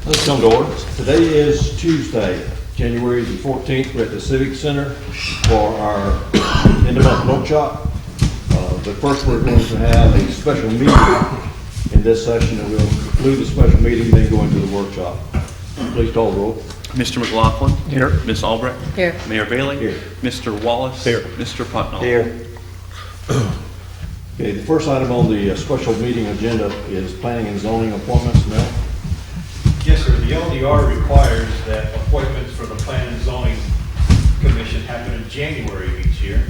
Let's come to order. Today is Tuesday, January the 14th. We're at the Civic Center for our end-of-month workshop. But first we're going to have a special meeting in this session, and we'll conclude the special meeting, then go into the workshop. Please call the roll. Mr. McLaughlin. Here. Ms. Albrecht. Here. Mayor Bailey. Here. Mr. Wallace. Here. Mr. Putnam. Here. Okay, the first item on the special meeting agenda is planning and zoning appointments. Mel? Yes, sir. The LDR requires that appointments for the Plan and Zoning Commission happen in January of each year.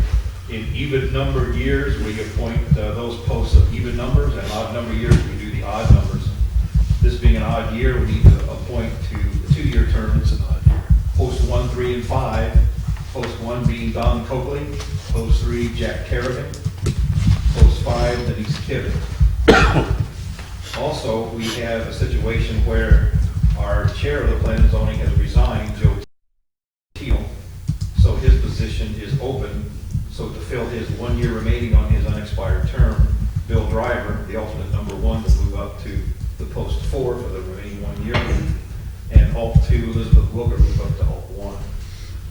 In even numbered years, we appoint those posts of even numbers, and odd number years, we do the odd numbers. This being an odd year, we need to appoint to the 2-year terms. Post 1, 3, and 5. Post 1 being Don Coakley. Post 3, Jack Kerrigan. Post 5, Denise Kivett. Also, we have a situation where our chair of the Plan and Zoning has resigned, Joe Teal, so his position is open. So to fill his 1 year remaining on his unexpired term, Bill Driver, the alternate number 1, will move up to the post 4 for the remaining 1 year, and alt 2, Elizabeth Wilker, move up to alt 1.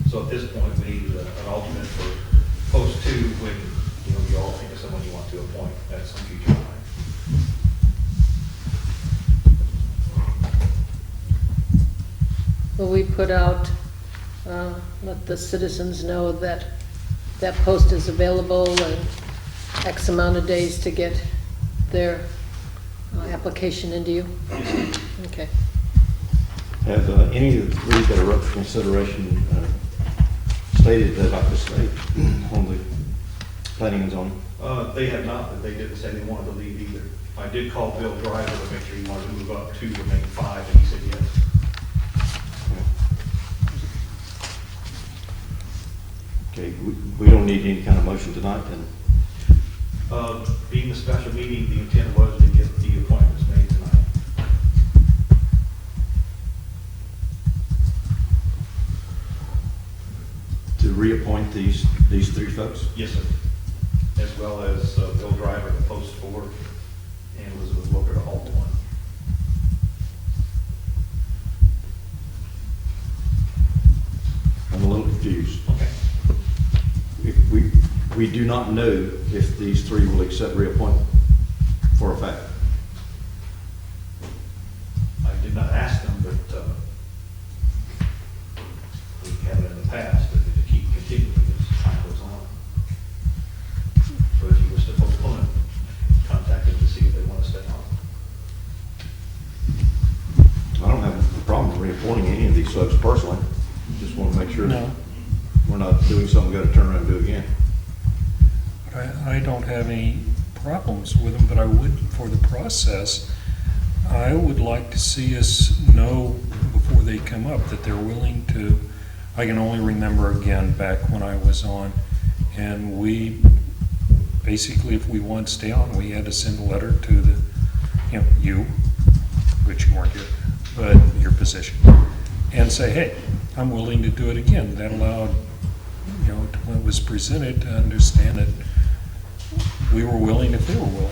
So at this point, we need an alternate for post 2 when you all think of someone you want to appoint at some future time. Will we put out, let the citizens know that that post is available and X amount of days to get their application into you? Okay. Have any of the three that are up for consideration stated that I could state on the planning and zoning? They have not, but they didn't say they wanted to leave either. I did call Bill Driver to make sure he wanted to move up to the main 5, and he said yes. Okay, we don't need any kind of motion tonight then? Being the special meeting, the intent was to get the appointments made tonight. To reappoint these three folks? Yes, sir. As well as Bill Driver to post 4 and Elizabeth Wilker to alt 1. I'm a little confused. Okay. We do not know if these three will accept reappointment for a fact. I did not ask them, but we have it in the past, but to keep continuing as time goes on. So if you wish to postpone it, contact them to see if they want to stay on. I don't have a problem reappointing any of these folks personally. Just want to make sure that we're not doing something we got to turn around and do again. I don't have any problems with them, but I would, for the process, I would like to see us know before they come up that they're willing to. I can only remember again back when I was on, and we basically, if we wanted to stay on, we had to send a letter to the, you, which you weren't here, but your position, and say, hey, I'm willing to do it again. That allowed, when it was presented, to understand that we were willing if they were willing.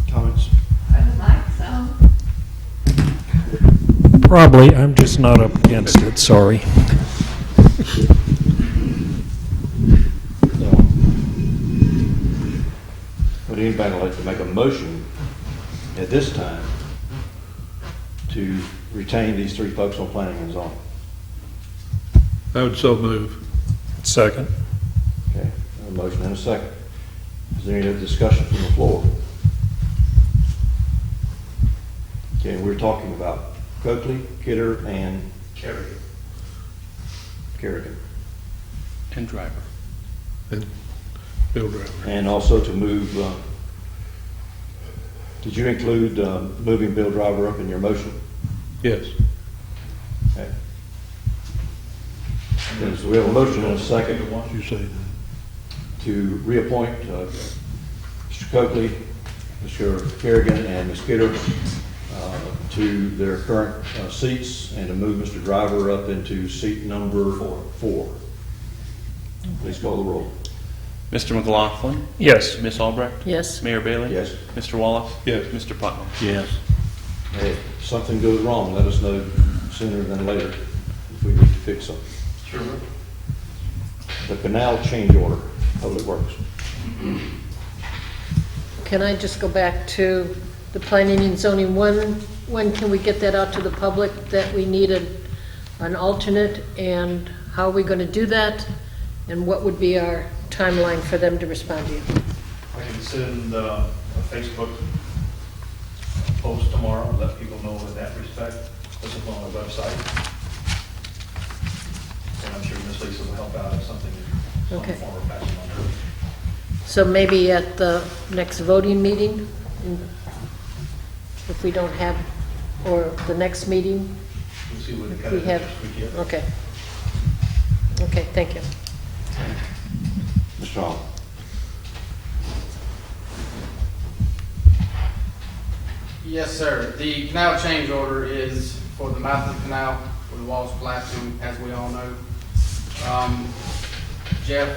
Comments? I would like so. Probably, I'm just not up against it, sorry. No. Would anybody like to make a motion at this time to retain these three folks on planning and zoning? I would so move. Second. Okay, a motion and a second. Is there any other discussion from the floor? Okay, we're talking about Coakley, Kidder, and Kerrigan. Kerrigan. And Driver. And Bill Driver. And also to move, did you include moving Bill Driver up in your motion? Yes. Okay. Okay, so we have a motion and a second You say that. to reappoint Mr. Coakley, Mr. Kerrigan, and Ms. Kidder to their current seats, and to move Mr. Driver up into seat number 4. Please call the roll. Mr. McLaughlin, Yes. Ms. Albrecht, Yes, Mayor Bailey. Yes. Mr. Wallace. Yes. Mr. Putnam. Yes. Hey, if something goes wrong, let us know sooner than later if we need to fix something. Sure. The canal change order, Public Works. can I just go back to the planning and zoning? When can we get that out to the public, that we need an alternate, and how are we going to do that? And what would be our timeline for them to respond to you? I can send a Facebook post tomorrow, and let people know in that respect. This is on the website. And I'm sure Ms. Lisa will help out if something in some Okay. form or fashion on her. So maybe at the next voting meeting, if we don't have, or the next meeting, We'll see what the we kind of have, interest we get. okay. Okay, thank you. Mr. Hall. Yes, sir. The canal change order is for the mouth of the canal for the Wallace Blasting, as we all know. Jeff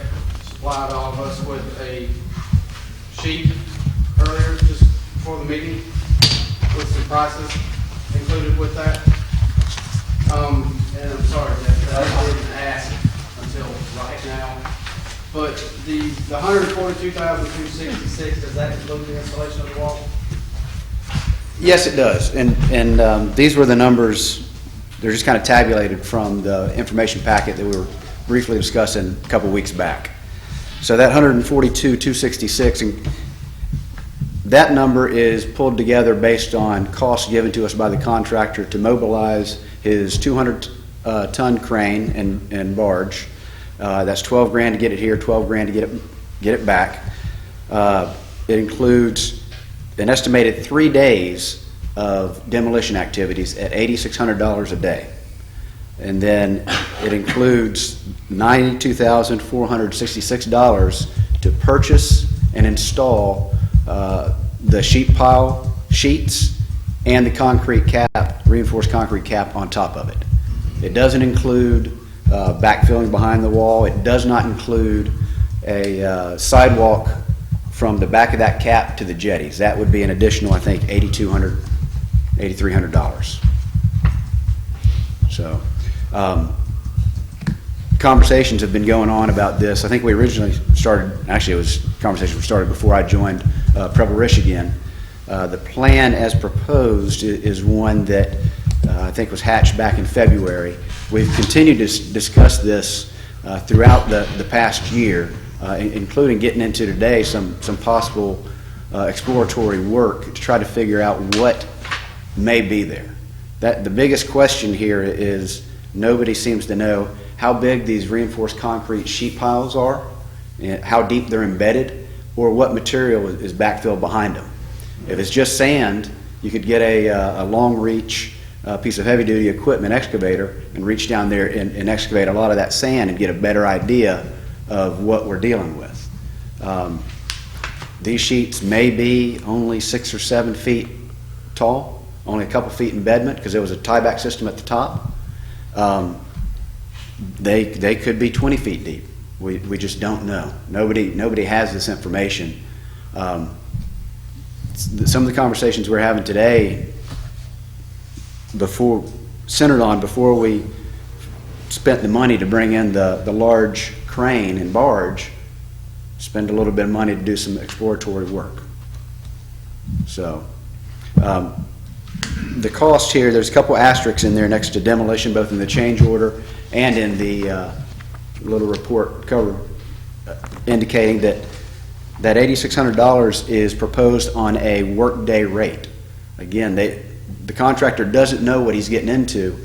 supplied all of us with a sheet earlier, just before the meeting, with some prices included with that. And I'm sorry, Jeff, that I didn't ask until right now. But the $142,266, does that include the installation of the wall? Yes, it does. And these were the numbers, they're just kind of tabulated from the information packet that we were briefly discussing a couple weeks back. So that 142,266, and that number is pulled together based on costs given to us by the contractor to mobilize his 200-ton crane and barge. That's $12 grand to get it here, $12 grand to get it back. It includes an estimated 3 days of demolition activities at $8,600 a day. And then it includes $92,466 to purchase and install the sheet pile sheets and the concrete cap, reinforced concrete cap on top of it. It doesn't include backfilling behind the wall. It does not include a sidewalk from the back of that cap to the jetties. That would be an additional, I think, $8,200, $8,300. So, conversations have been going on about this. I think we originally started, actually it was conversations we started before I joined Preble Michigan. The plan as proposed is one that I think was hatched back in February. We've continued to discuss this throughout the past year, including getting into today some possible exploratory work to try to figure out what may be there. The biggest question here is nobody seems to know how big these reinforced concrete sheet piles are, and how deep they're embedded, or what material is backfilled behind them. If it's just sand, you could get a long reach piece of heavy duty equipment excavator and reach down there and excavate a lot of that sand and get a better idea of what we're dealing with. These sheets may be only 6 or 7 feet tall, only a couple feet embedment because there was a tieback system at the top. They could be 20 feet deep. We just don't know. Nobody has this information. Some of the conversations we're having today centered on before we spent the money to bring in the large crane and barge, spend a little bit of money to do some exploratory work. So the cost here, there's a couple asterisks in there next to demolition, both in the change order and in the little report cover, indicating that $8,600 is proposed on a workday rate. Again, the contractor doesn't know what he's getting into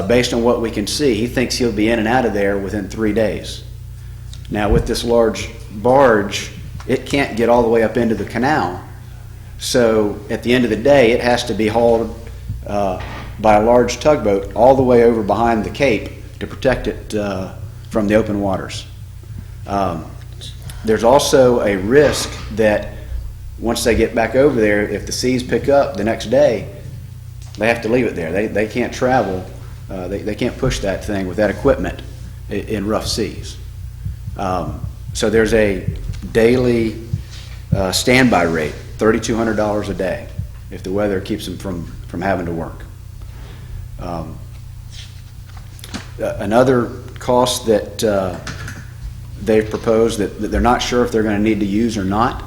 based on what we can see. He thinks he'll be in and out of there within 3 days. Now, with this large barge, it can't get all the way up into the canal. So at the end of the day, it has to be hauled by a large tugboat all the way over behind the cape to protect it from the open waters. There's also a risk that once they get back over there, if the seas pick up the next day, they have to leave it there. They can't travel. They can't push that thing with that equipment in rough seas. So there's a daily standby rate, $3,200 a day, if the weather keeps them from having to work. Another cost that they've proposed that they're not sure if they're going to need to use or not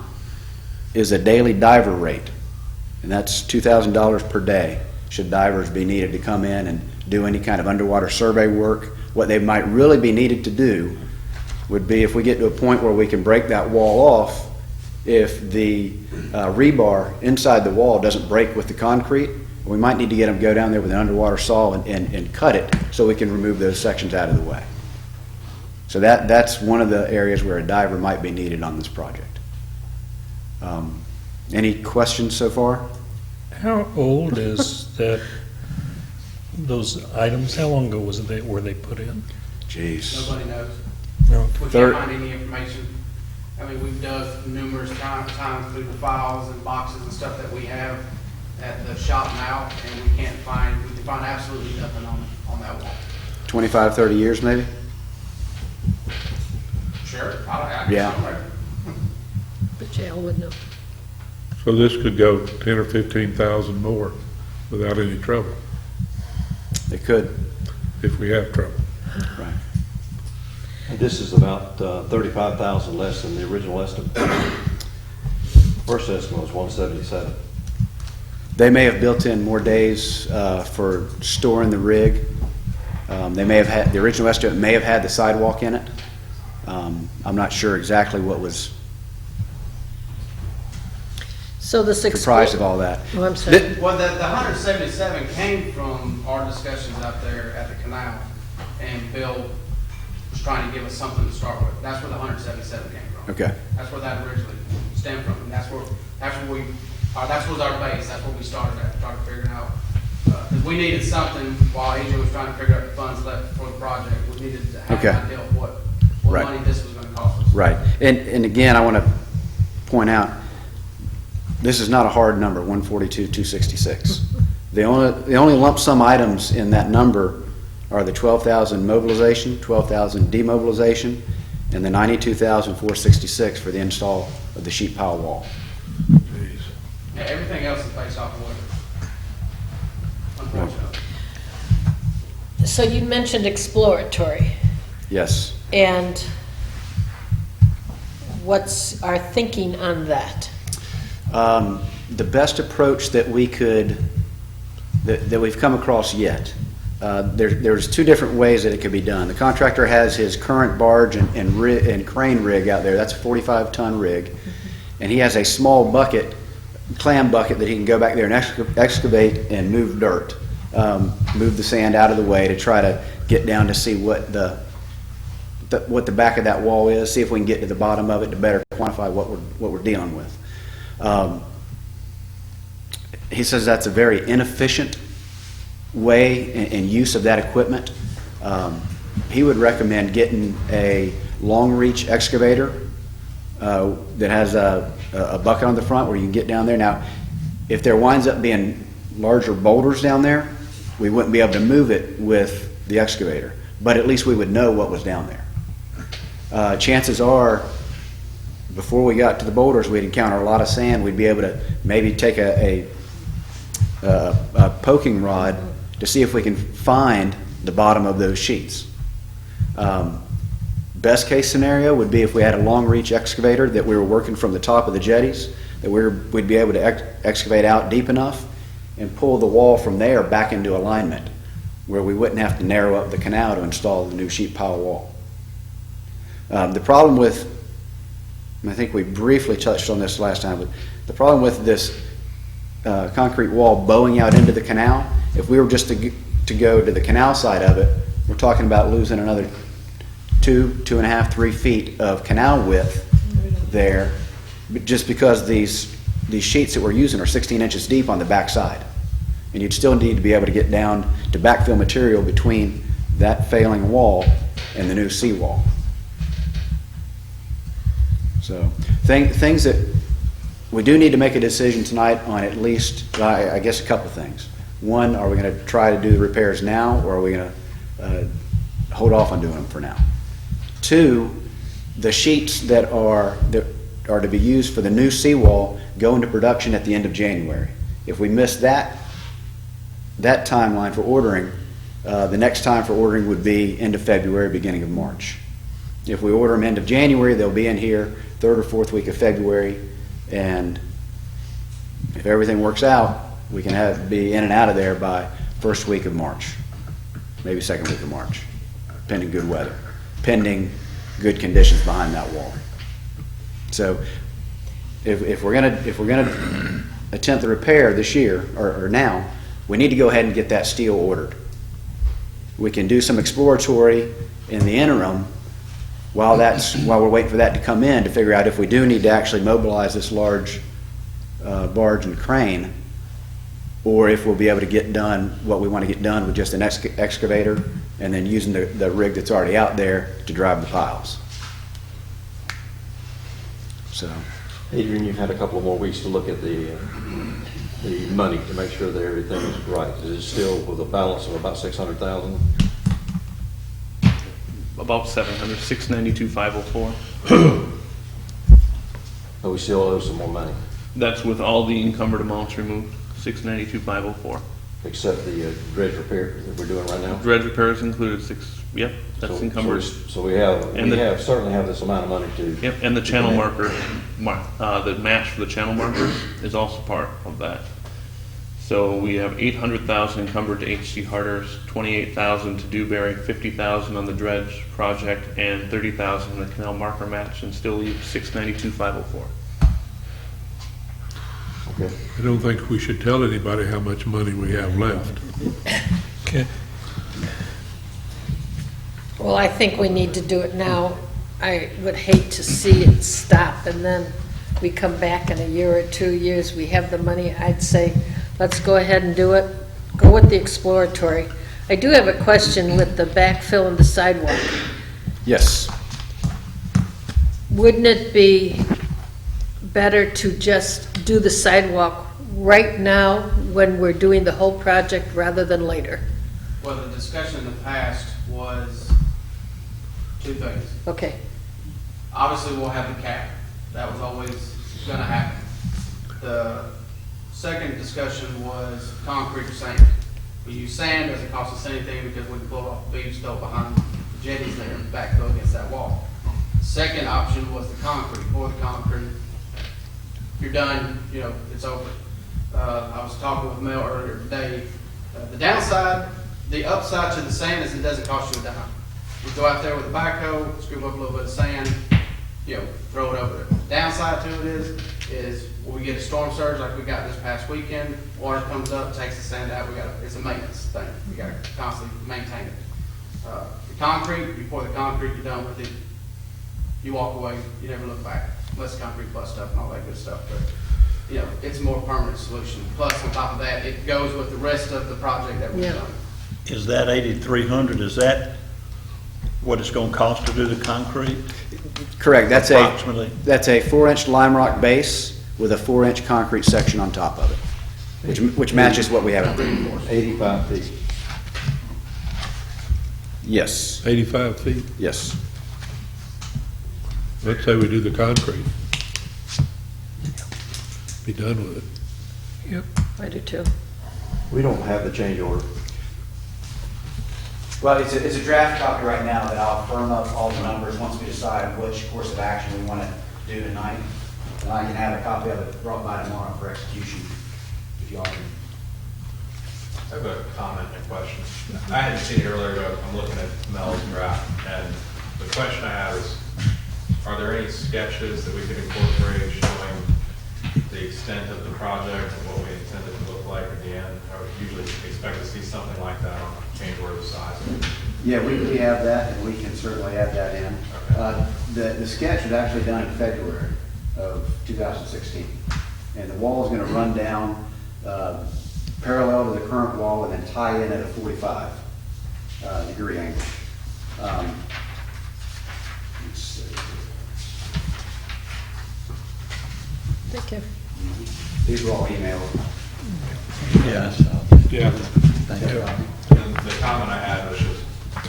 is a daily diver rate. And that's $2,000 per day, should divers be needed to come in and do any kind of underwater survey work. What they might really be needed to do would be if we get to a point where we can break that wall off, if the rebar inside the wall doesn't break with the concrete, we might need to get them to go down there with an underwater saw and cut it so we can remove those sections out of the way. So that's one of the areas where a diver might be needed on this project. Any questions so far? How old is those items? How long ago were they put in? Jeez. Nobody knows. No. We Third- can't find any information. I mean, we've dug numerous times through the files and boxes and stuff that we have at the shop now, and we can find absolutely nothing on that wall. 25, 30 years maybe? Sure, I Yeah. somewhere. But jail would know. So this could go 10 or 15,000 more without any trouble, They could. if we have trouble. Right. And this is about 35,000 less than the original estimate. First estimate was 177. They may have built in more days for storing the rig. They may have had, the original estimate may have had the sidewalk in it. I'm not sure exactly what was So this comprised of all that. Oh, I'm sorry. Well, the 177 came from our discussions out there at the canal, and Bill was trying to give us something to start with. That's where the 177 came from. Okay. That's where that originally stemmed from, and that was our base. That's what we started at, trying to figure out. Because we needed something while AJ was trying to figure out the funds left for the project. We needed to have Okay. an idea of what Right. money this was going to cost us. Right. And again, I want to point out, this is not a hard number, 142,266. The only lump sum items in that number are the 12,000 mobilization, 12,000 demobilization, and the 92,466 for the install of the sheet pile wall. Jeez. Yeah, everything else is based off of weather. Unfortunately. So you mentioned exploratory, Yes. and what's our thinking on that? The best approach that we could, that we've come across yet, there's two different ways that it could be done. The contractor has his current barge and crane rig out there. That's a 45-ton rig. And he has a small bucket, clam bucket, that he can go back there and excavate and move dirt, move the sand out of the way to try to get down to see what the back of that wall is, see if we can get to the bottom of it to better quantify what we're dealing with. He says that's a very inefficient way and use of that equipment. He would recommend getting a long reach excavator that has a bucket on the front where you can get down there. Now, if there winds up being larger boulders down there, we wouldn't be able to move it with the excavator, but at least we would know what was down there. Chances are, before we got to the boulders, we'd encounter a lot of sand. We'd be able to maybe take a poking rod to see if we can find the bottom of those sheets. Best case scenario would be if we had a long reach excavator that we were working from the top of the jetties, that we'd be able to excavate out deep enough and pull the wall from there back into alignment, where we wouldn't have to narrow up the canal to install the new sheet pile wall. The problem with, and I think we briefly touched on this last time, but the problem with this concrete wall bowing out into the canal, if we were just to go to the canal side of it, we're talking about losing another 2.5, 3 feet of canal width there, just because these sheets that we're using are 16 inches deep on the back side. And you'd still need to be able to get down to backfill material between that failing wall and the new seawall. So things that we do need to make a decision tonight on, at least, I guess, a couple things. One, are we going to try to do the repairs now, or are we going to hold off on doing them for now? Two, The sheets that are to be used for the new seawall go into production at the end of January. If we miss that timeline for ordering, the next time for ordering would be end of February, beginning of March. If we order them end of January, they'll be in here third or fourth week of February, and if everything works out, we can be in and out of there by first week of March, maybe second week of March, pending good weather, pending good conditions behind that wall. So if we're gonna attempt the repair this year or now, we need to go ahead and get that steel ordered. We can do some exploratory in the interim while we're waiting for that to come in to figure out if we do need to actually mobilize this large barge and crane, or if we'll be able to get done what we want to get done with just an excavator and then using the rig that's already out there to drive the piles. So, Adrian, you've had a couple of more weeks to look at the money to make sure that everything is right. Is it still with a balance of about 600,000? About 700, 692,504. But we still owe some more money, That's with all the encumbered amounts removed, 692,504. except the dredge repair that we're doing right now. Dredge repairs included yep, that's So- encumbered. So we certainly have this amount of money to. Yep, and the channel marker, the match for the channel marker is also part of that. So we have 800,000 encumbered to H.C. Harder's, 28,000 to Dewberry, 50,000 on the dredge project, and 30,000 in the canal marker match, and still leave 692,504. Okay. I don't think we should tell anybody how much money we have left. Okay. Well, I think we need to do it now. I would hate to see it stop and then we come back in a year or 2 years, we have the money. I'd say, let's go ahead and do it. Go with the exploratory. I do have a question with the backfill and the sidewalk. yes, Wouldn't it be better to just do the sidewalk right now when we're doing the whole project rather than later? Well, the discussion in the past was two things. Okay, Obviously, we'll have the cap. That was always gonna happen. The second discussion was concrete or sand. We use sand, doesn't cost us anything because we can pull off the beam still behind the jetties there and backfill against that wall. Second option was the concrete, pour the concrete. You're done, it's over. I was talking with Mel earlier today. The downside, the upside to the sand is it doesn't cost you a dime. We go out there with a backhoe, scoop up a little bit of sand, throw it over there. Downside to it is when we get a storm surge like we got this past weekend, water comes up, takes the sand out. It's a maintenance thing. We got to constantly maintain it. The concrete, you pour the concrete, you're done with it. You walk away, you never look back, unless concrete bust up and all that good stuff. But it's a more permanent solution. Plus, on top of that, it goes with the rest of the project that we've Yeah. done. Is that 8,300, is that what it's gonna cost to do the concrete? correct. That's Approximately. a 4-inch lime rock base with a 4-inch concrete section on top of it, which matches what we have in Green Forest. 85 feet. Yes, 85 feet. yes. Let's say we do the concrete. Be done with it. Yep. I do too. We don't have the change order. Well, it's a draft copy right now that I'll firm up all the numbers once we decide which course of action we want to do tonight. And I can have a copy of it brought by tomorrow for execution, if y'all can. I have a comment and a question. I hadn't seen it earlier, but I'm looking at Mel's draft, and the question I have is, are there any sketches that we could incorporate showing the extent of the project and what we intend it to look like at the end? I would usually expect to see something like that on a change order size. Yeah, we have that, and we can certainly add that in. The sketch was actually done in February of 2016, and the wall is going to run down parallel to the current wall and then tie in at a 45 degree angle. Let's see. Thank you. These were all emailed. Yes. Yeah. And the comment I had was just,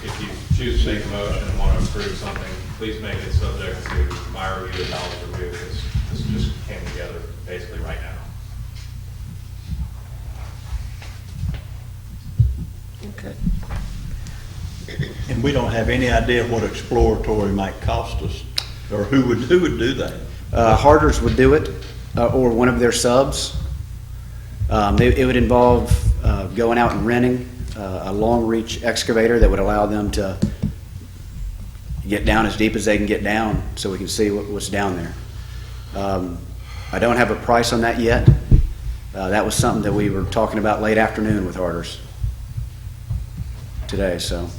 if you choose to make a motion and want to approve something please make it subject to my review and Mel's review, because this just came together basically right now. Okay. And we don't have any idea what exploratory might cost us, or who would do that? Harders would do it, or one of their subs. It would involve going out and renting a long-reach excavator that would allow them to get down as deep as they can get down so we can see what's down there. I don't have a price on that yet. That was something that we were talking about late afternoon with Harders today, so.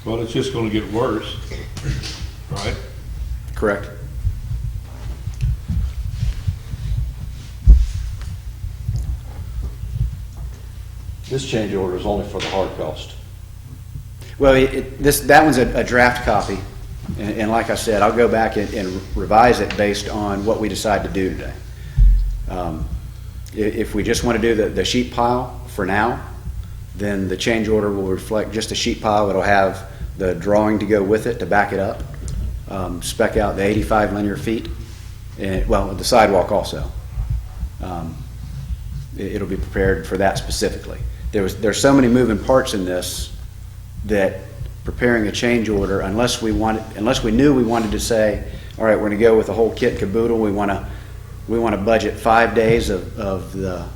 Well, it's just gonna get worse, right? Correct. This change order is only for the hard cost. Well, that one's a draft copy, and like I said, I'll go back and revise it based on what we decide to do today. If we just want to do the sheet pile for now, then the change order will reflect just a sheet pile. It'll have the drawing to go with it to back it up, spec out the 85 linear feet, and, well, the sidewalk also. It'll be prepared for that specifically. There's so many moving parts in this that preparing a change order, unless we knew we wanted to say, all right, we're going to go with the whole kit and caboodle. We want to budget 5 days of the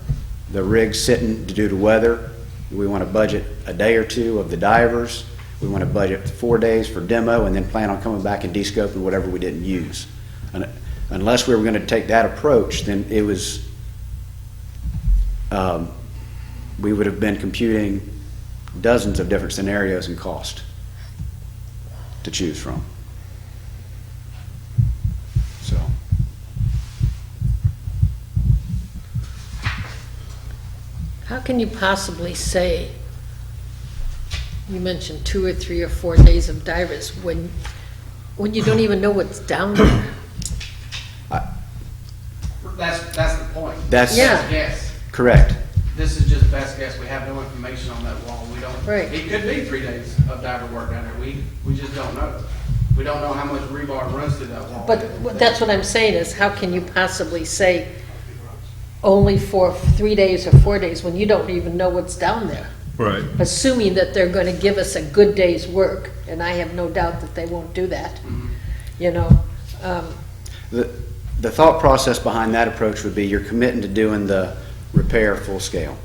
rig sitting due to weather. We want to budget a day or two of the divers. We want to budget 4 days for demo, and then plan on coming back and descoping whatever we didn't use. And unless we were going to take that approach, then it was we would have been computing dozens of different scenarios and cost to choose from. So. How can you possibly say, you mentioned 2 or 3 or 4 days of divers, when you don't even know what's down there? That's the point. That's Yeah. Guess. correct. This is just best guess. We have no information on that wall. We don't. Right. It could be 3 days of diver work down there. We just don't know. We don't know how much rebar runs through that wall. But that's what I'm saying is, how can you possibly say only for 3 days or 4 days when you don't even know what's down there? Right. Assuming that they're going to give us a good day's work, and I have no doubt that they won't do that. You know, The thought process behind that approach would be you're committing to doing the repair full scale.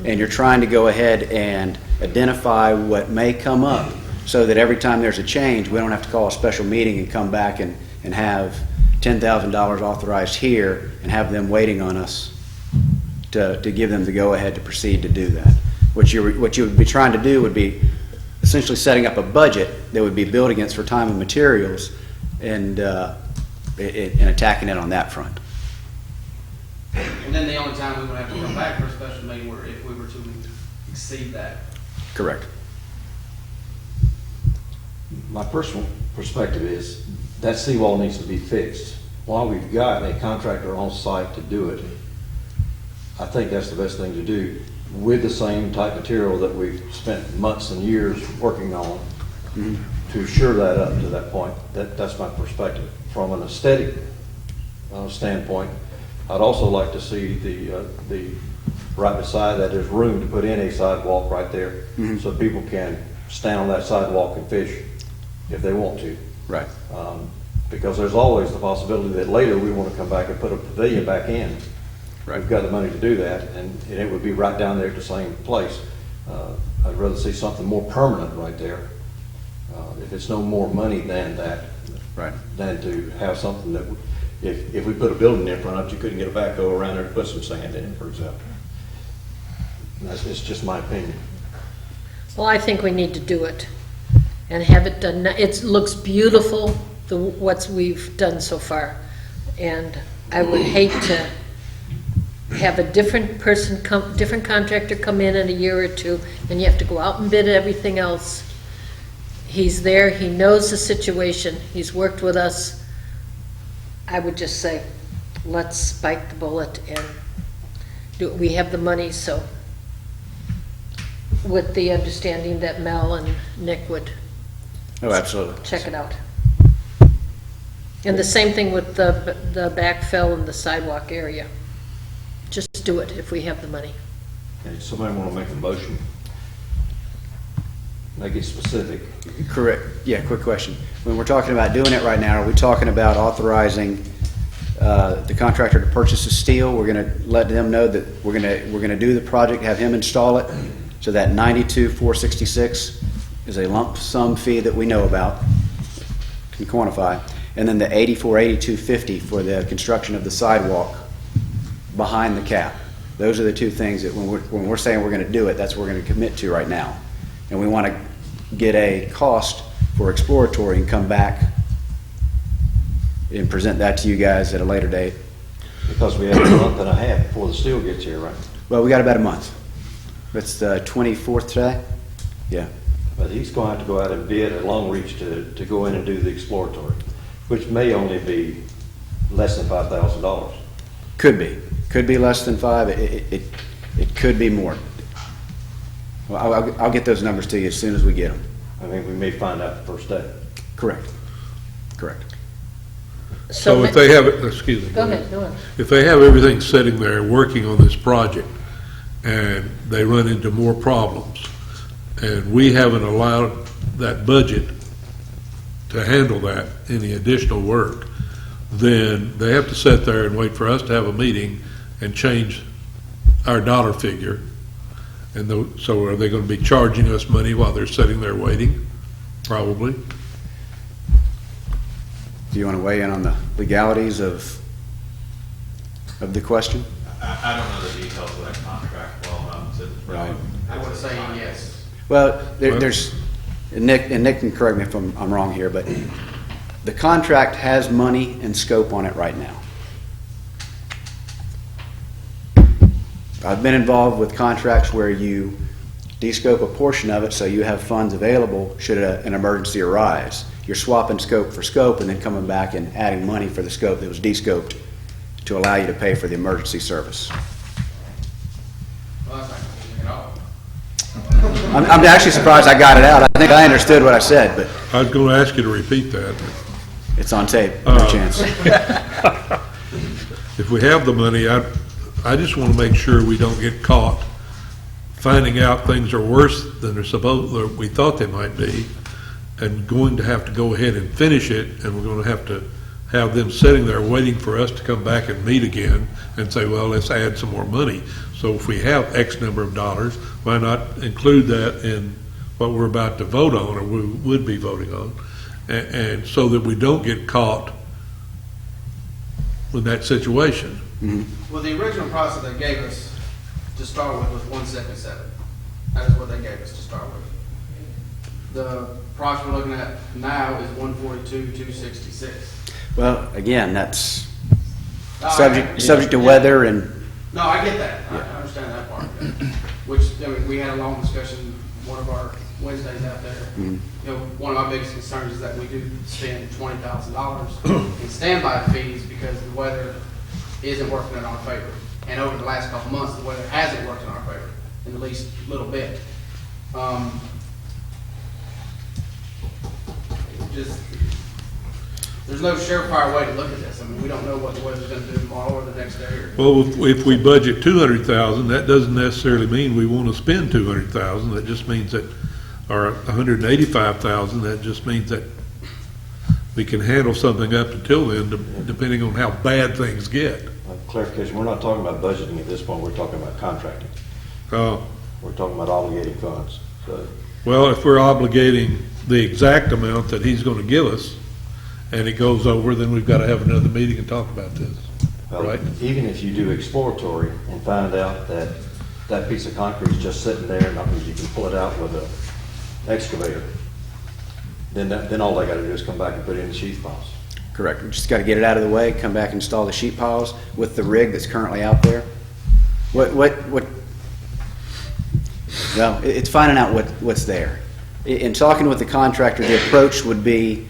And you're trying to go ahead and identify what may come up so that every time there's a change, we don't have to call a special meeting and come back and have $10,000 authorized here and have them waiting on us to give them the go-ahead to proceed to do that. What you would be trying to do would be essentially setting up a budget that would be billed against for time and materials, and attacking it on that front. And then the only time we would have to come back for a special meeting were if we were to exceed that. Correct. My personal perspective is that seawall needs to be fixed. While we've got a contractor on site to do it, I think that's the best thing to do with the same type material that we've spent months and years working on to shore that up to that point. That's my perspective. From an aesthetic standpoint, I'd also like to see the right beside that there's room to put in a sidewalk right there, so people can stand on that sidewalk and fish if they want to. Right. Because there's always the possibility that later we want to come back and put a pavilion back in. Right. We've got the money to do that, and it would be right down there at the same place. I'd rather see something more permanent right there. If it's no more money than that, Right. than to have something that, if we put a building in front of it, you couldn't get a backhoe around there to put some sand in it, for example. It's just my opinion. well, I think we need to do it and have it done. It looks beautiful, what we've done so far. And I would hate to have a different person different contractor come in a year or two, and you have to go out and bid everything else. He's there, he knows the situation, he's worked with us. I would just say, let's bite the bullet and do it. We have the money, so with the understanding that Mel and Nick would Oh, absolutely. check it out. And the same thing with the backfill and the sidewalk area. Just do it if we have the money. Okay, somebody want to make a motion? Make it specific. Correct. Yeah, quick question. When we're talking about doing it right now, are we talking about authorizing the contractor to purchase the steel? We're going to let them know that we're going to do the project, have him install it, so that $92,466 is a lump sum fee that we know about, can quantify, and then the $84,8250 for the construction of the sidewalk behind the cap. Those are the two things that when we're saying we're going to do it, that's what we're going to commit to right now. And we want to get a cost for exploratory and come back and present that to you guys at a later date. Because we have a month and a half before the steel gets here, right? Well, we got about a month. It's the 24th today? Yeah. But he's going to have to go out and bid at Long Reach to go in and do the exploratory, which may only be less than $5,000. Could be. Could be less than 5. It could be more. Well, I'll get those numbers to you as soon as we get them. I mean, we may find out the first day. Correct. Correct. So if they have it, excuse me. Go ahead, go on. If they have everything sitting there working on this project and they run into more problems and we haven't allowed that budget to handle that, any additional work, then they have to sit there and wait for us to have a meeting and change our dollar figure. And so are they going to be charging us money while they're sitting there waiting? Probably. Do you want to weigh in on the legalities of the question? I don't know the details of that contract well enough to. Right. I would say yes. Well, there's, and Nick can correct me if I'm wrong here, but the contract has money and scope on it right now. I've been involved with contracts where you de-scope a portion of it so you have funds available should an emergency arise. You're swapping scope for scope and then coming back and adding money for the scope that was de-scoped to allow you to pay for the emergency service. Well, that's not confusing at all. I'm actually surprised I got it out. I think I understood what I said, but I was going to ask you to repeat that. it's on tape. No chance. If we have the money, I just want to make sure we don't get caught finding out things are worse than they're supposed, or we thought they might be, and going to have to go ahead and finish it, and we're going to have them sitting there waiting for us to come back and meet again and say, well, let's add some more money. So if we have X number of dollars, why not include that in what we're about to vote on, or we would be voting on, and so that we don't get caught with that situation. Well, the original price that they gave us to start with was $177. That is what they gave us to start with. The price we're looking at now is $142,266. Well, again, that's No, subject to weather and No, I get that. I understand that part. Which, I mean, we had a long discussion one of our Wednesdays out there. You know, one of my biggest concerns is that we do spend $20,000 in standby fees because the weather isn't working in our favor. And over the last couple months, the weather hasn't worked in our favor in the least little bit. There's no surefire way to look at this. I mean, we don't know what the weather's going to do tomorrow or the next day. Well, if we budget $200,000, that doesn't necessarily mean we want to spend $200,000. That just means that, or $185,000. That just means that we can handle something up until then, depending on how bad things get. Clarification, we're not talking about budgeting at this point, we're talking about contracting. Oh, We're talking about obligating funds. So well, if we're obligating the exact amount that he's going to give us, and it goes over, then we've got to have another meeting and talk about this, right? Even if you do exploratory and find out that that piece of concrete is just sitting there, not that you can pull it out with an excavator, then all they got to do is come back and put it in the sheath piles. correct. We just got to get it out of the way, come back and install the sheet piles with the rig that's currently out there. Well, it's finding out what's there. In talking with the contractor, the approach would be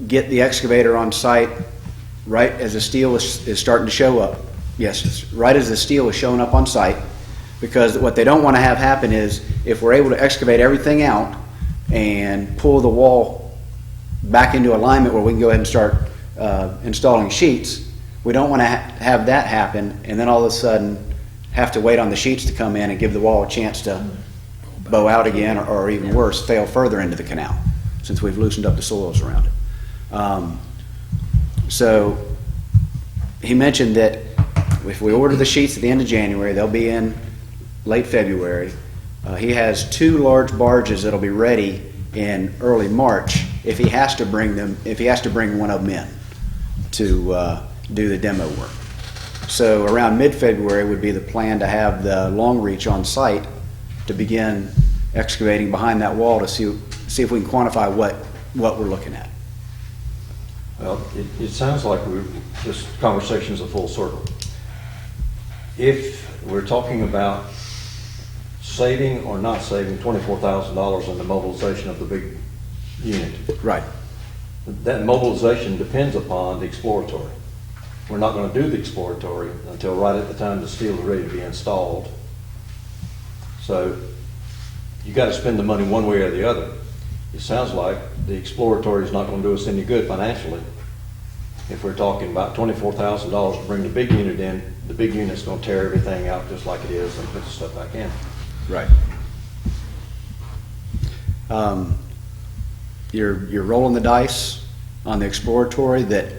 get the excavator on site right as the steel is starting to show up. Yes, right as the steel is showing up on site, because what they don't want to have happen is if we're able to excavate everything out and pull the wall back into alignment where we can go ahead and start installing sheets. We don't want to have that happen and then all of a sudden have to wait on the sheets to come in and give the wall a chance to bow out again, or even worse, fail further into the canal, since we've loosened up the soils around it. So he mentioned that if we order the sheets at the end of January, they'll be in late February. He has 2 large barges that'll be ready in early March if he has to bring one of them in to do the demo work. So around mid-February would be the plan to have the long reach on site to begin excavating behind that wall to see if we can quantify what we're looking at. Well, it sounds like this conversation's a full circle. If we're talking about saving or not saving $24,000 on the mobilization of the big unit, Right. that mobilization depends upon the exploratory. We're not going to do the exploratory until right at the time the steel is ready to be installed. So you got to spend the money one way or the other. It sounds like the exploratory is not going to do us any good financially. If we're talking about $24,000 to bring the big unit in, the big unit's going to tear everything out just like it is and put the stuff back in. Right. You're rolling the dice on the exploratory that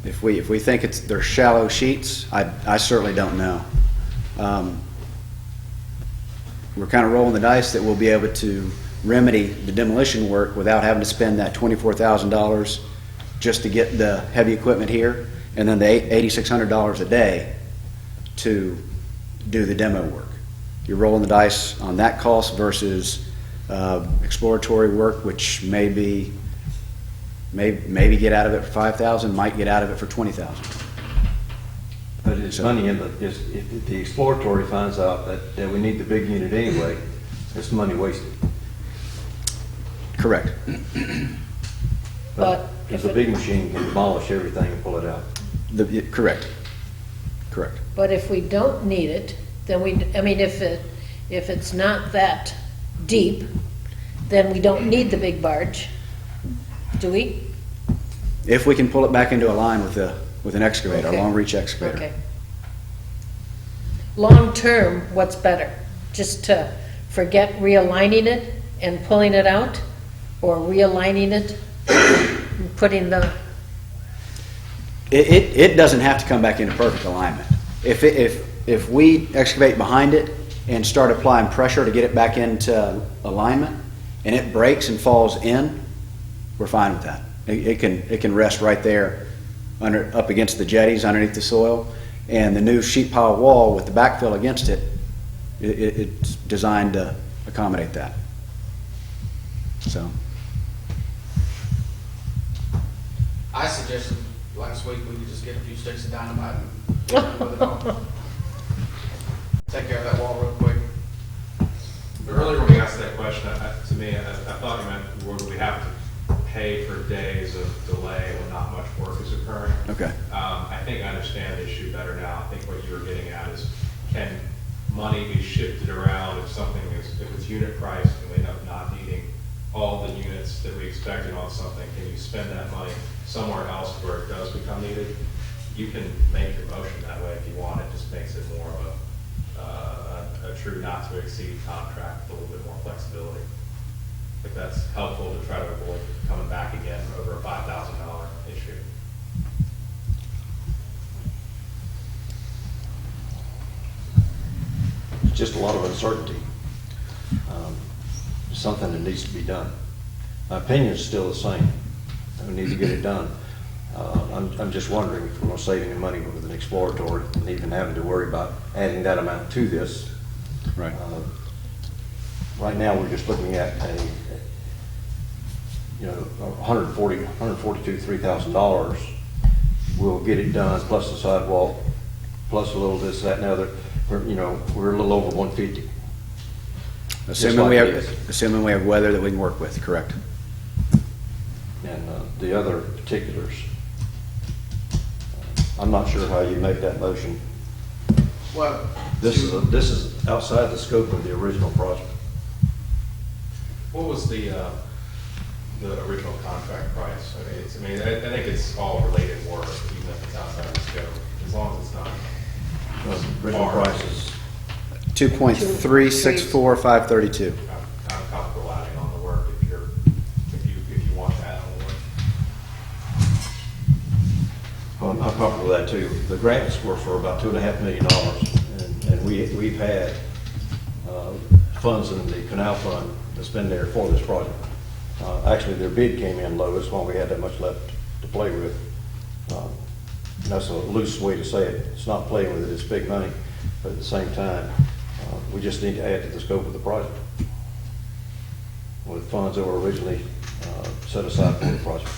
if we think they're shallow sheets, I certainly don't know. We're kind of rolling the dice that we'll be able to remedy the demolition work without having to spend that $24,000 just to get the heavy equipment here, and then the $8,600 a day to do the demo work. You're rolling the dice on that cost versus exploratory work, which maybe get out of it for $5,000, might get out of it for $20,000. But it's money if the exploratory finds out that we need the big unit anyway, it's money wasted. Correct. But Because if the it- big machine can demolish everything and pull it out. Correct. Correct. But if we don't need it, then if it's not that deep, then we don't need the big barge, do we? If we can pull it back into a line with an excavator, Okay. a long reach excavator. Okay. Long-term, what's better? Just to forget realigning it and pulling it out? Or realigning it, and putting the, It doesn't have to come back into perfect alignment. If we excavate behind it and start applying pressure to get it back into alignment, and it breaks and falls in, we're fine with that. It can rest right there up against the jetties underneath the soil, and the new sheet pile wall with the backfill against it, it's designed to accommodate that. So. I suggested last week we could just get a few sticks of dynamite and put it on. Take care of that wall real quick. Earlier when we asked that question, to me, I thought you meant, would we have to pay for days of delay when not much work is occurring? Okay. I think I understand the issue better now. I think what you were getting at is, can money be shifted around if if it's unit priced and we end up not needing all the units that we expected on something, can you spend that money somewhere else where it does become needed? You can make your motion that way if you want. It just makes it more of a true not to exceed contract with a little bit more flexibility. I think that's helpful to try to avoid coming back again over a $5,000 issue. It's just a lot of uncertainty. Something that needs to be done. My opinion is still the same. We need to get it done. I'm just wondering if we're going to save any money with an exploratory and even having to worry about adding that amount to this. Right. Right now, we're just looking at $3,000. We'll get it done, plus the sidewalk, plus a little this, that, and other. We're a little over 150. Assuming like it is. assuming we have weather that we can work with, correct? And the other particulars, I'm not sure how you make that motion. Well, This is outside the scope of the original project. What was the original contract price? I mean, I think it's all related work, even if it's outside the scope, as long as it's not. Original prices. 2.364532. I'm comfortable adding on the work if you want to add on the work. Well, I'm comfortable with that too. The grants were for about $2.5 million, and we've had funds in the canal fund that's been there for this project. Actually, their bid came in low, that's why we had that much left to play with. And that's a loose way to say it. It's not playing with it, it's big money, but at the same time, we just need to add to the scope of the project with funds that were originally set aside for the project.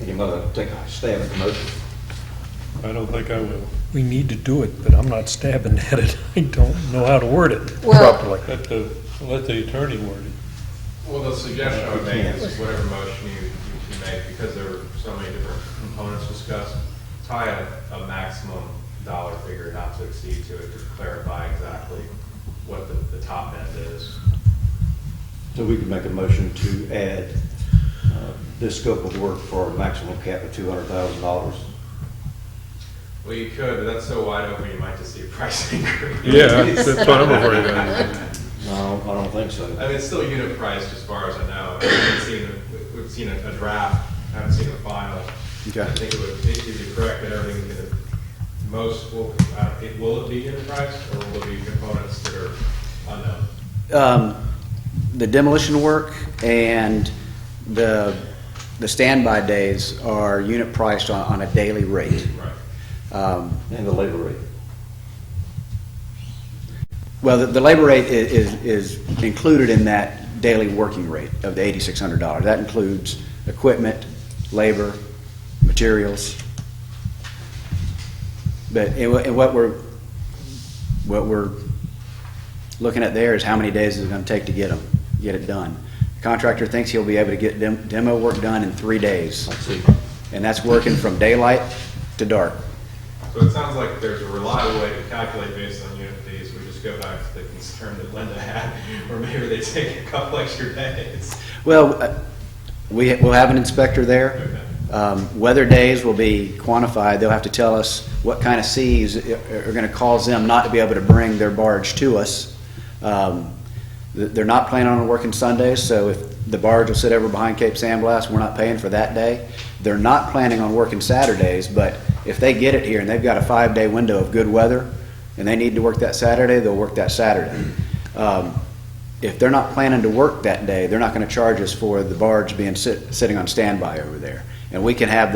Anybody take a stab at the motion? I don't think I will. We need to do it, but I'm not stabbing at it. I don't know how to word it Well- properly. Let the attorney word it. Well, the suggestion I would make is whatever motion you make, because there are so many different components discussed, tie a maximum dollar figure not to exceed to it to clarify exactly what the top end is. So we could make a motion to add this scope of work for a maximum cap of $200,000. Well, you could, but that's so wide open, you might just see a price increase. Yeah, that's what I'm afraid of. No, I don't think so. I mean, it's still unit priced as far as I know. We've seen a draft, haven't seen the final. Okay. I think it would, if you're correct, that everything, will it be unit priced, or will it be components that are unknown? The demolition work and the standby days are unit priced on a daily rate. Right. And the labor rate. Well, the labor rate is included in that daily working rate of the $8,600. That includes equipment, labor, materials. But what we're looking at there is how many days is it going to take to get it done. The contractor thinks he'll be able to get demo work done in 3 days, Let's see. and that's working from daylight to dark. So it sounds like there's a reliable way to calculate based on unit fees. We just go back to the concern that Linda had, or maybe they take a couple extra days. Well, we'll have an inspector there. Okay. Weather days will be quantified. They'll have to tell us what kind of seas are going to cause them not to be able to bring their barge to us. They're not planning on working Sundays, so if the barge will sit over behind Cape Sandblast, we're not paying for that day. They're not planning on working Saturdays, but if they get it here and they've got a 5-day window of good weather and they need to work that Saturday, they'll work that Saturday. If they're not planning to work that day, they're not going to charge us for the barge being sitting on standby over there. And we can have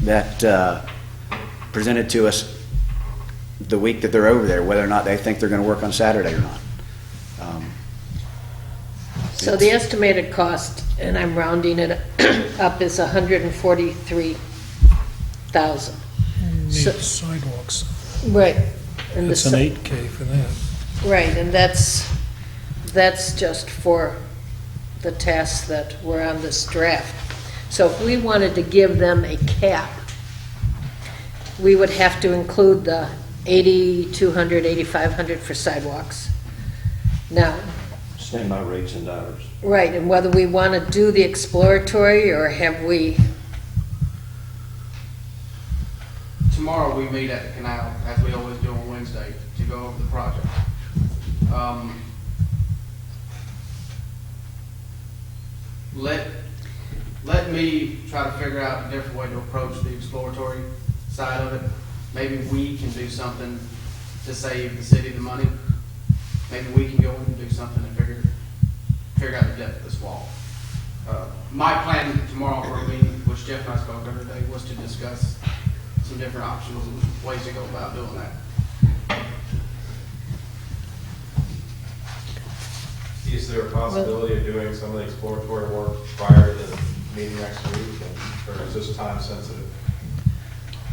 that presented to us the week that they're over there, whether or not they think they're going to work on Saturday or not. So the estimated cost, and I'm rounding it up, is $143,000. Need So- sidewalks. Right. And It's an 8K for that. Right, and that's just for the tasks that were on this draft. So if we wanted to give them a cap, we would have to include the 8,200, 8,500 for sidewalks. Now, Standby rates and hours. right, and whether we want to do the exploratory, or have we, Tomorrow, we meet at the canal, as we always do on Wednesday, to go over the project. Let me try to figure out a different way to approach the exploratory side of it. Maybe we can do something to save the city the money. Maybe we can go in and do something and figure out the depth of this wall. My plan tomorrow for a meeting, which Jeff and I spoke over today, was to discuss some different options and ways to go about doing that. Is there a possibility of doing some of the exploratory work prior to the meeting next week, or is this time sensitive?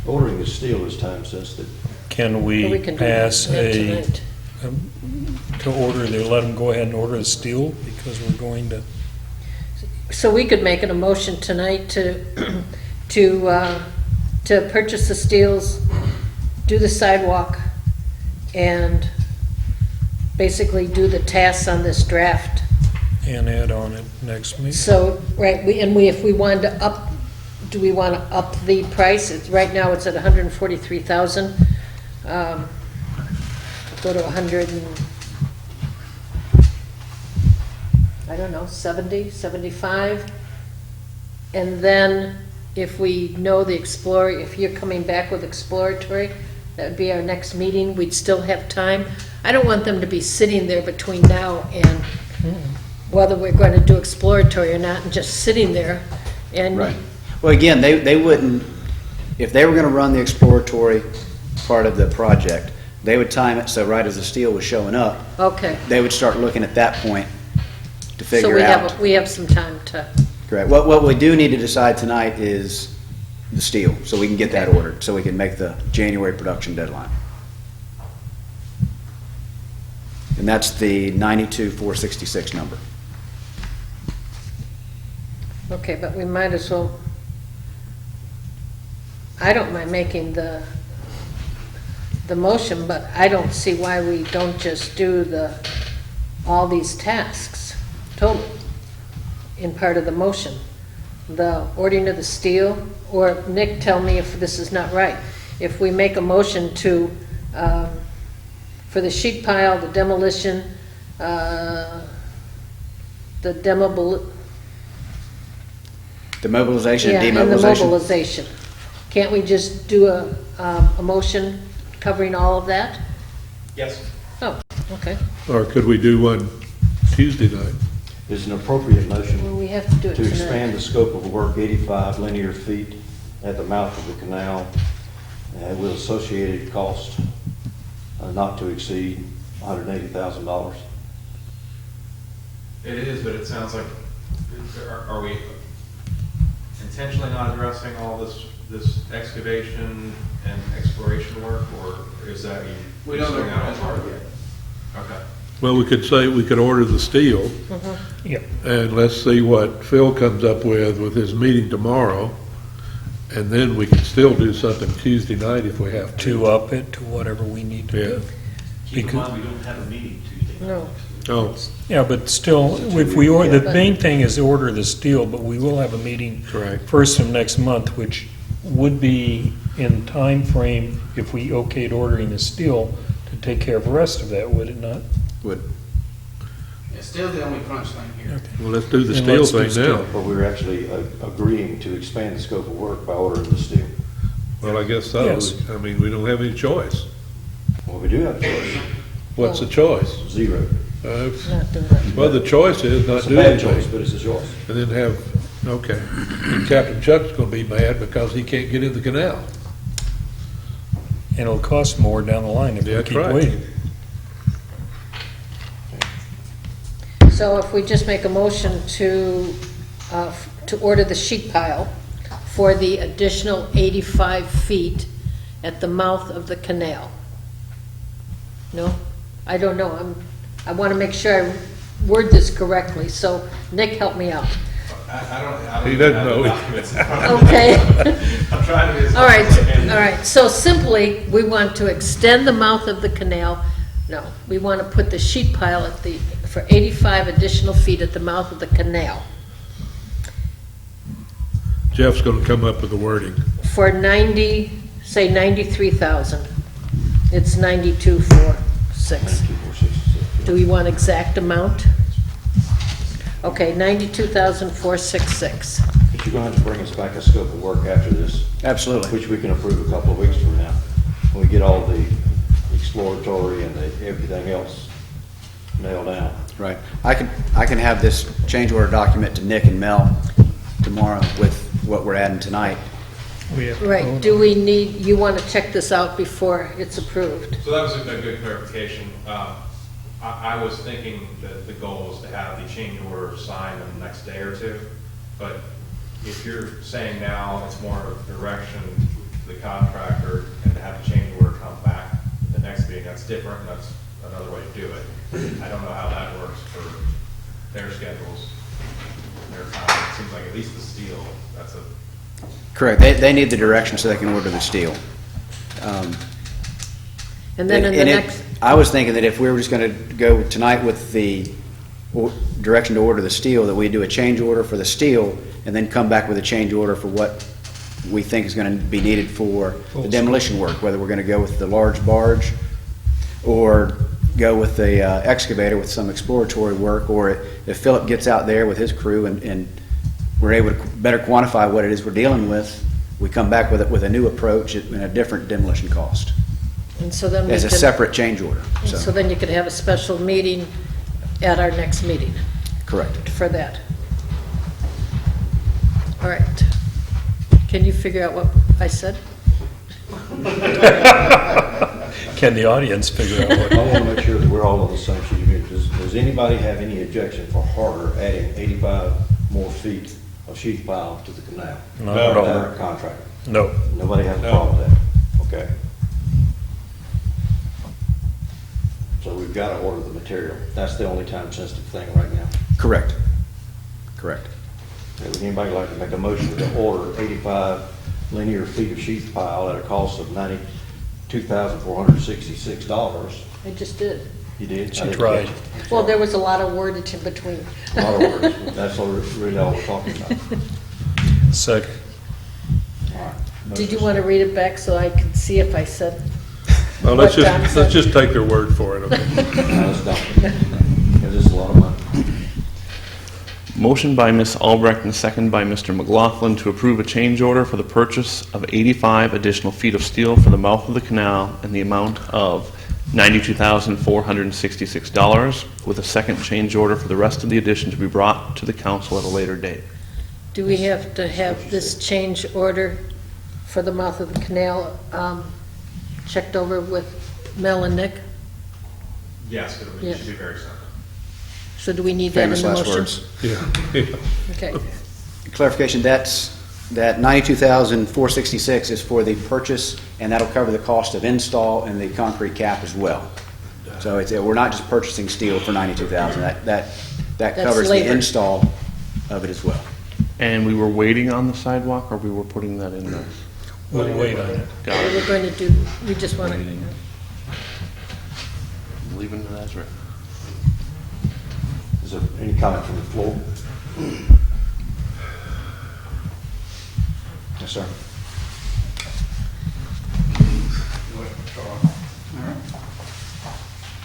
Ordering the steel is time sensitive. Can we we can do pass that a, tonight. to order, they let them go ahead and order the steel because we're going to, So we could make an emotion tonight to to purchase the steels, do the sidewalk, and basically do the tasks on this draft. And add on it next meeting. So, right, if we wanted to up, do we want to up the price? Right now, it's at 143,000. Go to 100 and, I don't know, 70, 75? And then if we know the Explorer, if you're coming back with exploratory, that would be our next meeting, we'd still have time. I don't want them to be sitting there between now and whether we're going to do exploratory or not, and just sitting there. And Right. Well, again, they wouldn't, if they were going to run the exploratory part of the project, they would time it so right as the steel was showing up, Okay, they would start looking at that point to so figure out. we have some time to, Correct. What we do need to decide tonight is the steel, so we can get that ordered, so we can make the January production deadline. And that's the 92,466 number. okay, but we might as well, I don't mind making the motion, but I don't see why we don't just do all these tasks totally in part of the motion. The ordering of the steel, or Nick, tell me if this is not right. If we make a motion to, for the sheet pile, the demolition, the Demobilization yeah, and and the demobilization. mobilization. Can't we just do a motion covering all of that? Yes. Oh, okay. Or could we do one Tuesday night? Is an appropriate motion Well, we have to do it to tonight. expand the scope of work 85 linear feet at the mouth of the canal with associated cost not to exceed $180,000. It is, but it sounds like, are we intentionally not addressing all this excavation and exploration work, or is that you? We don't know saying that what all that's part? yet. Okay. Well, we could say, we could order the steel, Yep. and let's see what Phil comes up with his meeting tomorrow, and then we can still do something Tuesday night if we have to. To up it to whatever we need to do. Keep in Because- mind, we don't have a meeting Tuesday. No. Oh, Yeah, but still, if we, the main thing is order the steel, but we will have a meeting correct. first of next month, which would be in time frame if we okayed ordering the steel to take care of the rest of that, would it not? Would. It's still the only crunch thing here. Well, let's do the Then steel let's do thing steel. now. But we were actually agreeing to expand the scope of work by ordering the steel. Well, I guess so. Yes. I mean, we don't have any choice. Well, we do have a choice. What's the choice? Zero. Not doing that. Well, the choice is not It's a do bad choice, anything, but it's a choice. and then have, okay. And Captain Chuck's gonna be mad because he can't get in the canal. And it'll cost more down the line if we That's keep right. waiting. So if we just make a motion to order the sheet pile for the additional 85 feet at the mouth of the canal? No? I don't know. I want to make sure I word this correctly, so Nick, help me out. I don't. He even doesn't have the know. documents in front of me. Okay? I'm trying to be as. All right, close as I can. all right. So simply, we want to extend the mouth of the canal. No, we want to put the sheet pile for 85 additional feet at the mouth of the canal Jeff's gonna come up with the wording. for 90, say 93,000. It's 92,466. 92,466. Do we want exact amount? Okay, 92,466. But you're going to have to bring us back a scope of work after this, Absolutely. which we can approve a couple of weeks from now, when we get all the exploratory and everything else nailed down. Right. I can have this change order document to Nick and Mel tomorrow with what we're adding tonight. We have to Right, vote do on we need, you want to check this out before it's approved? So that was a good clarification. I was thinking that the goal was to have the change order signed in the next day or two, but if you're saying now it's more of direction to the contractor and to have the change order come back at the next meeting, that's different, and that's another way to do it. I don't know how that works for their schedules, their time. It seems like at least the steel, that's a Correct. They need the direction so they can order the steel. And then in the And it- next, I was thinking that if we were just going to go tonight with the direction to order the steel, that we do a change order for the steel and then come back with a change order for what we think is going to be needed for the demolition work, whether we're going to go with the large barge or go with the excavator with some exploratory work, or if Philip gets out there with his crew and we're able to better quantify what it is we're dealing with, we come back with a new approach and a different demolition cost and so then we as a can, separate change order. so then you could have a special meeting at our next meeting Correct. for that. All right. Can you figure out what I said? Can the audience figure out what? I want to make sure that we're all on the same sheet of music. Does anybody have any objection for Harder adding 85 more feet of sheet pile to the canal? Not at all. Current contract. No. Nobody has a problem with that? Okay. So we've got to order the material. That's the only time sensitive thing right now. Correct. Correct. Would anybody like to make a motion to order 85 linear feet of sheet pile at a cost of $92,466? I just did. You did? She tried. Well, Well, there was a lot of wordage in between. A lot of words. That's really all we're talking about. Second. All right. Did you want to read it back so I could see if I said? Well, let's What Don said. let's just take their word for it, okay? No, it's done. Because it's a lot of money. Motion by Ms. Albrecht and second by Mr. McLaughlin to approve a change order for the purchase of 85 additional feet of steel for the mouth of the canal in the amount of $92,466, with a second change order for the rest of the addition to be brought to the council at a later date. Do we have to have this change order for the mouth of the canal checked over with Mel and Nick? Yes, it should be very simple. So do we need that in Famous the last motion? words. Yeah. Okay. Clarification, that $92,466 is for the purchase, and that'll cover the cost of install and the concrete cap as well. So we're not just purchasing steel for $92,000. That covers the labor. install of it as well. And we were waiting on the sidewalk, or we were putting that in there? We'll wait on it. Got it. We're going to do, we just want to, Leaving it as written. Is there any comment from the floor? Yes, sir.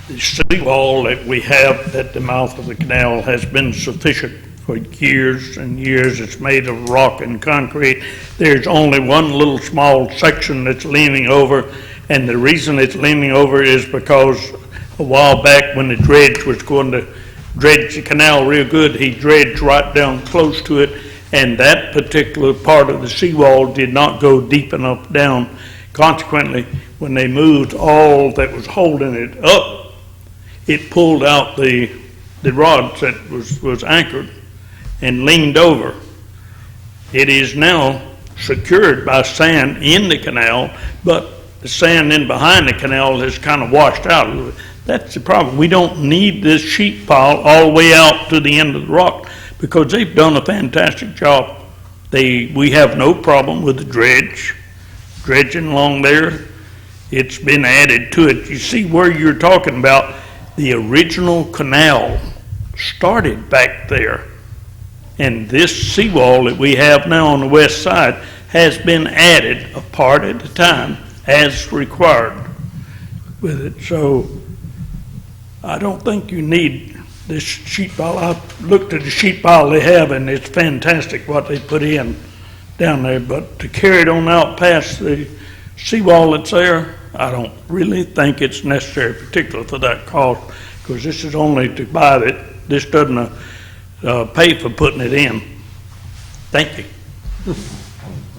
The seawall that we have at the mouth of the canal has been sufficient for years and years. It's made of rock and concrete. There's only one little small section that's leaning over, and the reason it's leaning over is because a while back when the dredge was going to dredge the canal real good, he dredged right down close to it, and that particular part of the seawall did not go deep enough down. Consequently, when they moved all that was holding it up, it pulled out the rods that was anchored and leaned over. It is now secured by sand in the canal, but the sand in behind the canal has kind of washed out a little bit. That's the problem. We don't need this sheet pile all the way out to the end of the rock because they've done a fantastic job. We have no problem with the dredging along there. It's been added to it. You see where you're talking about, the original canal started back there. And this seawall that we have now on the west side has been added a part at a time as required with it. So I don't think you need this sheet pile. I looked at the sheet pile they have, and it's fantastic what they put in down there. But to carry it on out past the seawall that's there, I don't really think it's necessary, particularly for that cost, because this is only to buy it. This doesn't pay for putting it in. Thank you.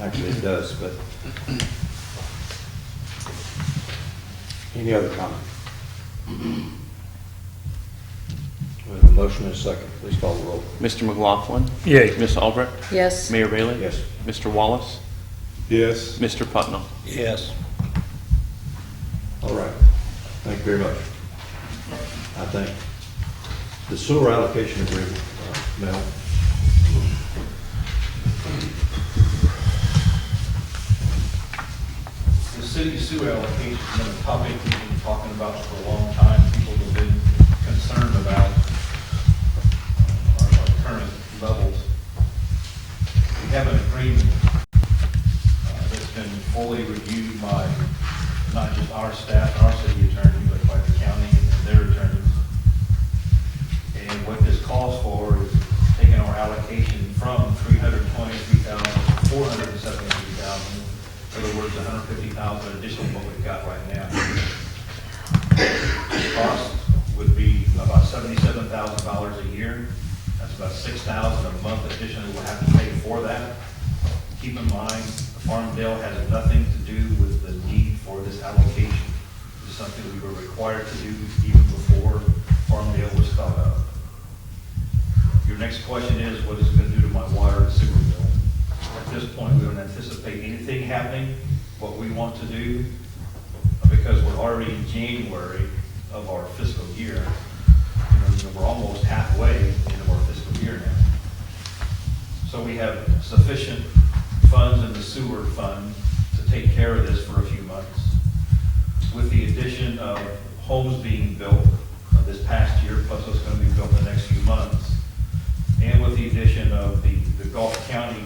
Actually, it does, but any other comment? We have a motion and a second. Please call the roll. Mr. McLaughlin? Yay. Ms. Albrecht? yes? Mayor Bailey? Yes. Mr. Wallace? Yes. Mr. Putnam? Yes. All right. Thank you very much. I think the sewer allocation agreement, Mel. city sewer allocation has been a topic we've been talking about for a long time. People have been concerned about our current levels. We have an agreement that's been fully reviewed by not just our staff and our city attorney, but by the county and their attorneys. And what this calls for is taking our allocation from 323,000 to 473,000. In other words, 150,000 additional what we've got right now. The cost would be about $77,000 a year. That's about $6,000 a month additionally we'll have to pay for that. Keep in mind, the Farm Bill has nothing to do with the need for this allocation. It's something we were required to do even before Farm Bill was thought of. Your next question is, what is it going to do to my water and sewer bill? At this point, we don't anticipate anything happening. What we want to do, because we're already in January of our fiscal year, we're almost halfway into our fiscal year now. So we have sufficient funds in the sewer fund to take care of this for a few months. With the addition of homes being built this past year, plus what's going to be built in the next few months, and with the addition of the Gulf County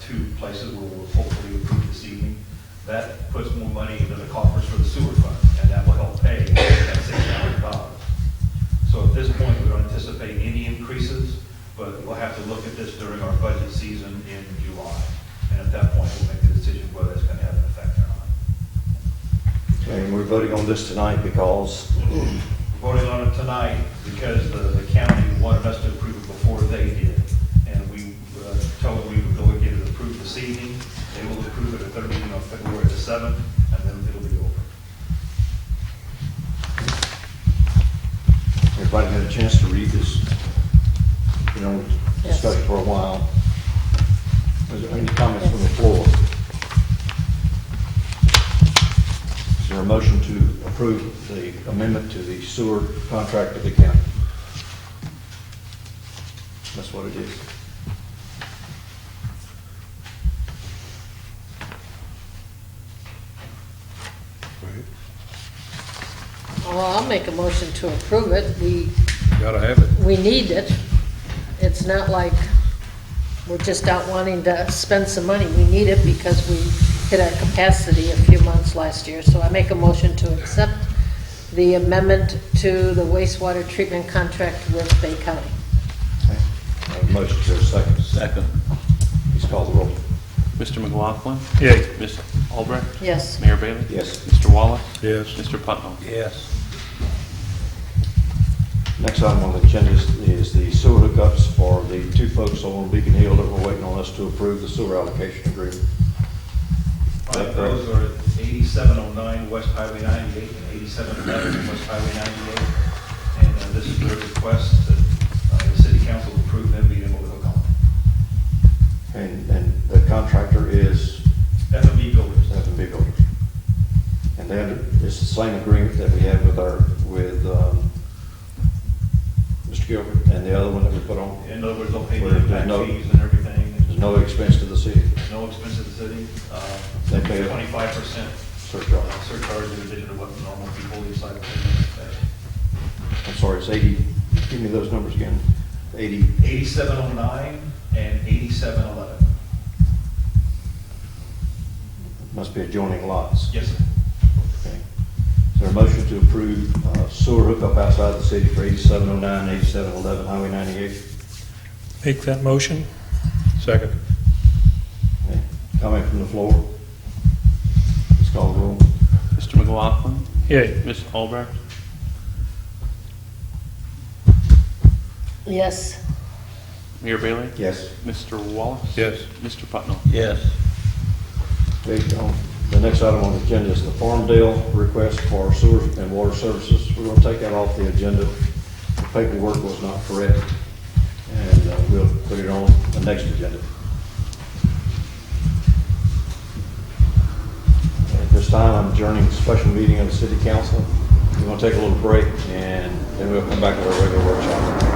two places where we'll hopefully approve this evening, that puts more money into the coffers for the sewer fund, and that will help pay that $6,000. So at this point, we don't anticipate any increases, but we'll have to look at this during our budget season in July. And at that point, we'll make the decision whether it's going to have an effect or not. Okay, and we're voting on this tonight because Voting on it tonight because the county wanted us to approve it before they did. And we told them we would go and get it approved this evening. They will approve it at their meeting on February the 7th, and then it'll be over. everybody had a chance to read this, discussed for a while. Is there any comments from the floor? Is there a motion to approve the amendment to the sewer contract of the county? That's what it is. Well, I'll make a motion to approve it. Gotta have it. We need it. It's not like we're just out wanting to spend some money. We need it because we hit our capacity a few months last year. So I make a motion to accept the amendment to the wastewater treatment contract with Bay County. Okay. I have a motion to a second. Second. Please call the roll. Mr. McLaughlin? Yay. Ms. Albrecht? Yes. Mayor Bailey? Yes. Mr. Wallace? Yes. Mr. Putnam? Yes. Next item on the agenda is the sewer hookups for the two folks on Beacon Hill that were waiting on us to approve the sewer allocation agreement. Right, those are 8709 West Highway 98 and 8711 West Highway 98. And this is their request that the city council approve them being able to hook on. And the contractor is F&B Builders. F&B Builders. And then it's the same agreement that we have with Mr. Gilbert and the other one that we put on. In other words, they'll pay Where the there's impact no- fees and everything. There's no expense to the city. No expense to the city. They pay a 25% surcharge. surcharge in addition to what the normal people decide to pay. I'm sorry, it's 80, give me those numbers again. 80, 8709 and 8711. must be adjoining lots. Yes, sir. Okay. Is there a motion to approve sewer hookup outside the city for 8709, 8711 Highway 98? Make that motion? Second. Okay. Comment from the floor? Please call the roll. Mr. McLaughlin? Yay. Ms. Albrecht? Yes. Mayor Bailey? Yes. Mr. Wallace? Yes. Mr. Putnam? Yes. Okay, the next item on the agenda is the Farmdale request for sewer and water services. We're going to take that off the agenda. The paperwork was not correct, and we'll put it on the next agenda. At this time, I'm adjourning the special meeting of the city council. We're going to take a little break, and then we'll come back with our regular workshop.